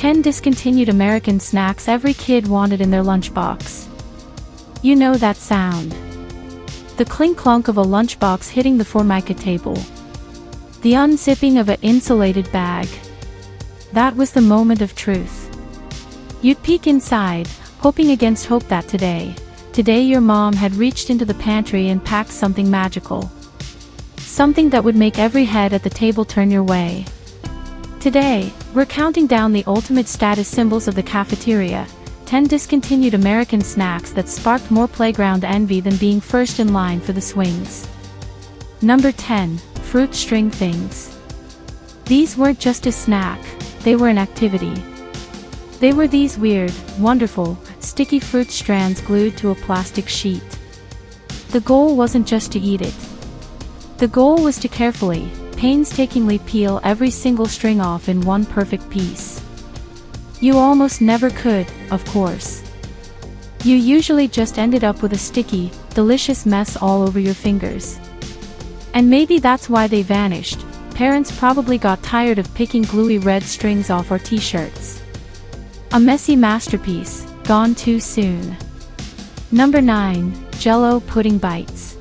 10 discontinued American snacks every kid wanted in their lunchbox. You know that sound. The clink-clunk of a lunchbox hitting the formica table. The unzipping of an insulated bag. That was the moment of truth. You'd peek inside, hoping against hope that today your mom had reached into the pantry and packed something magical. Something that would make every head at the table turn your way. Today, we're counting down the ultimate status symbols of the cafeteria, 10 discontinued American snacks that sparked more playground envy than being first in line for the swings. Number 10, fruit string things. These weren't just a snack, they were an activity. They were these weird, wonderful, sticky fruit strands glued to a plastic sheet. The goal wasn't just to eat it. The goal was to carefully, painstakingly peel every single string off in one perfect piece. You almost never could, of course. You usually just ended up with a sticky, delicious mess all over your fingers. And maybe that's why they vanished. Parents probably got tired of picking gluey red strings off our t-shirts. A messy masterpiece, gone too soon. Number 9, Jell-O pudding bites.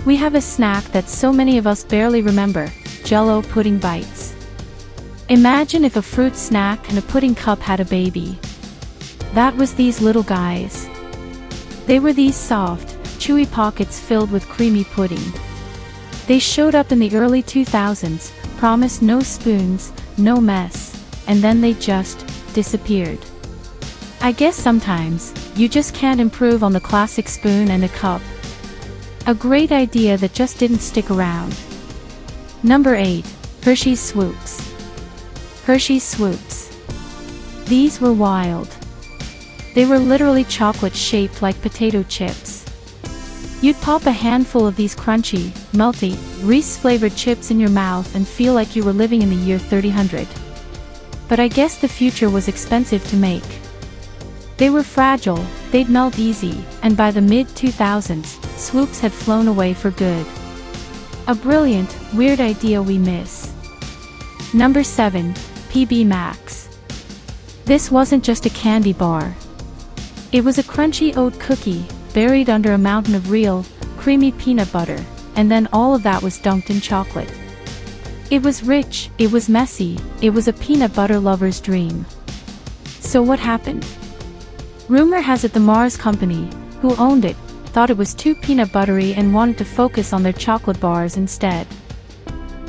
We have a snack that so many of us barely remember, Jell-O pudding bites. Imagine if a fruit snack and a pudding cup had a baby. That was these little guys. They were these soft, chewy pockets filled with creamy pudding. They showed up in the early 2000s, promised no spoons, no mess, and then they just disappeared. I guess sometimes, you just can't improve on the classic spoon and a cup. A great idea that just didn't stick around. Number 8, Hershey's Swoops. Hershey's Swoops. These were wild. They were literally chocolate shaped like potato chips. You'd pop a handful of these crunchy, melty, Reese-flavored chips in your mouth and feel like you were living in the year 3000. But I guess the future was expensive to make. They were fragile, they'd melt easy, and by the mid-2000s, Swoops had flown away for good. A brilliant, weird idea we miss. Number 7, PB Max. This wasn't just a candy bar. It was a crunchy oat cookie, buried under a mountain of real, creamy peanut butter, and then all of that was dunked in chocolate. It was rich, it was messy, it was a peanut butter lover's dream. So what happened? Rumor has it the Mars Company, who owned it, thought it was too peanut buttery and wanted to focus on their chocolate bars instead.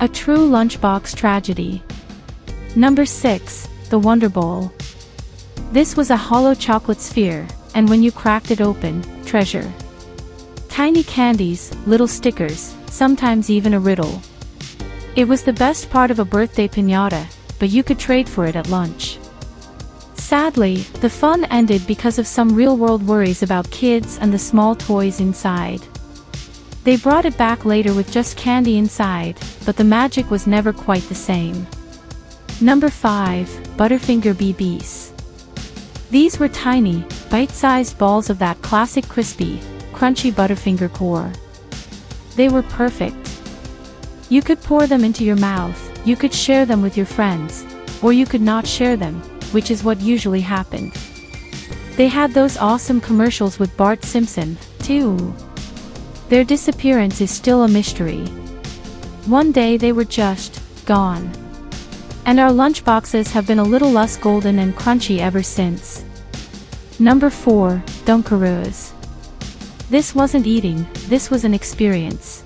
A true lunchbox tragedy. Number 6, the Wonder Bowl. This was a hollow chocolate sphere, and when you cracked it open, treasure. Tiny candies, little stickers, sometimes even a riddle. It was the best part of a birthday piñata, but you could trade for it at lunch. Sadly, the fun ended because of some real-world worries about kids and the small toys inside. They brought it back later with just candy inside, but the magic was never quite the same. Number 5, Butterfinger BBs. These were tiny, bite-sized balls of that classic crispy, crunchy Butterfinger core. They were perfect. You could pour them into your mouth, you could share them with your friends, or you could not share them, which is what usually happened. They had those awesome commercials with Bart Simpson, too. Their disappearance is still a mystery. One day they were just gone. And our lunchboxes have been a little less golden and crunchy ever since. Number 4, Dunkaroos. This wasn't eating, this was an experience.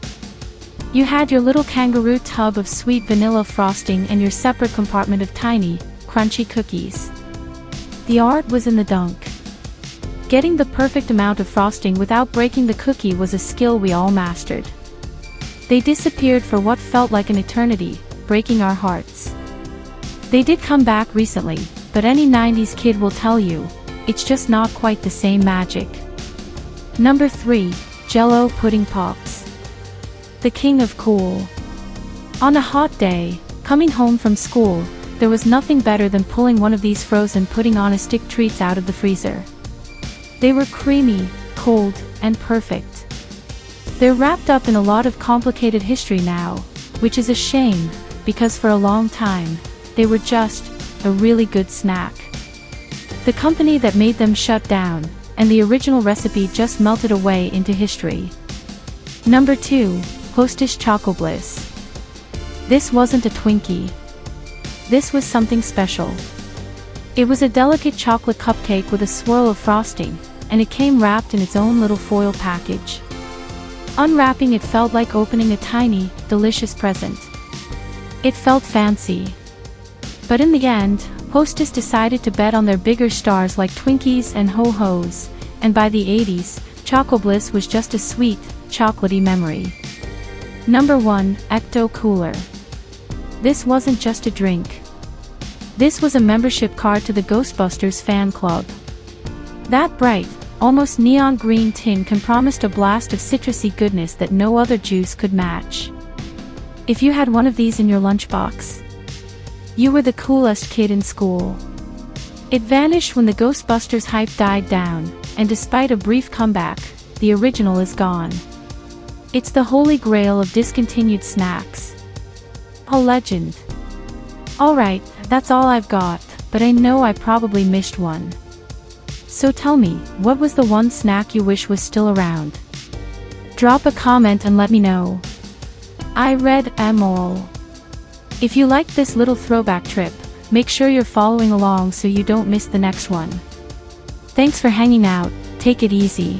You had your little kangaroo tub of sweet vanilla frosting and your separate compartment of tiny, crunchy cookies. The art was in the dunk. Getting the perfect amount of frosting without breaking the cookie was a skill we all mastered. They disappeared for what felt like an eternity, breaking our hearts. They did come back recently, but any 90s kid will tell you, it's just not quite the same magic. Number 3, Jell-O Pudding Pops. The king of cool. On a hot day, coming home from school, there was nothing better than pulling one of these frozen pudding on a stick treats out of the freezer. They were creamy, cold, and perfect. They're wrapped up in a lot of complicated history now, which is a shame, because for a long time, they were just a really good snack. The company that made them shut down, and the original recipe just melted away into history. Number 2. Hostess Choco Bliss. This wasn't a Twinkie. This was something special. It was a delicate chocolate cupcake with a swirl of frosting, and it came wrapped in its own little foil package. Unwrapping it felt like opening a tiny, delicious present. It felt fancy. But in the end, Hostess decided to bet on their bigger stars like Twinkies and Ho-Hos, and by the 80s, Choco Bliss was just a sweet, chocolatey memory. Number 1. Ecto Cooler. This wasn't just a drink. This was a membership card to the Ghostbusters fan club. That bright, almost neon green tin promised a blast of citrusy goodness that no other juice could match. If you had one of these in your lunchbox, you were the coolest kid in school. It vanished when the Ghostbusters hype died down, and despite a brief comeback, the original is gone. It's the holy grail of discontinued snacks. A legend. Alright, that's all I've got, but I know I probably missed one. So tell me, what was the one snack you wish was still around? Drop a comment and let me know. I read 'em all. If you liked this little throwback trip, make sure you're following along so you don't miss the next one. Thanks for hanging out, take it easy.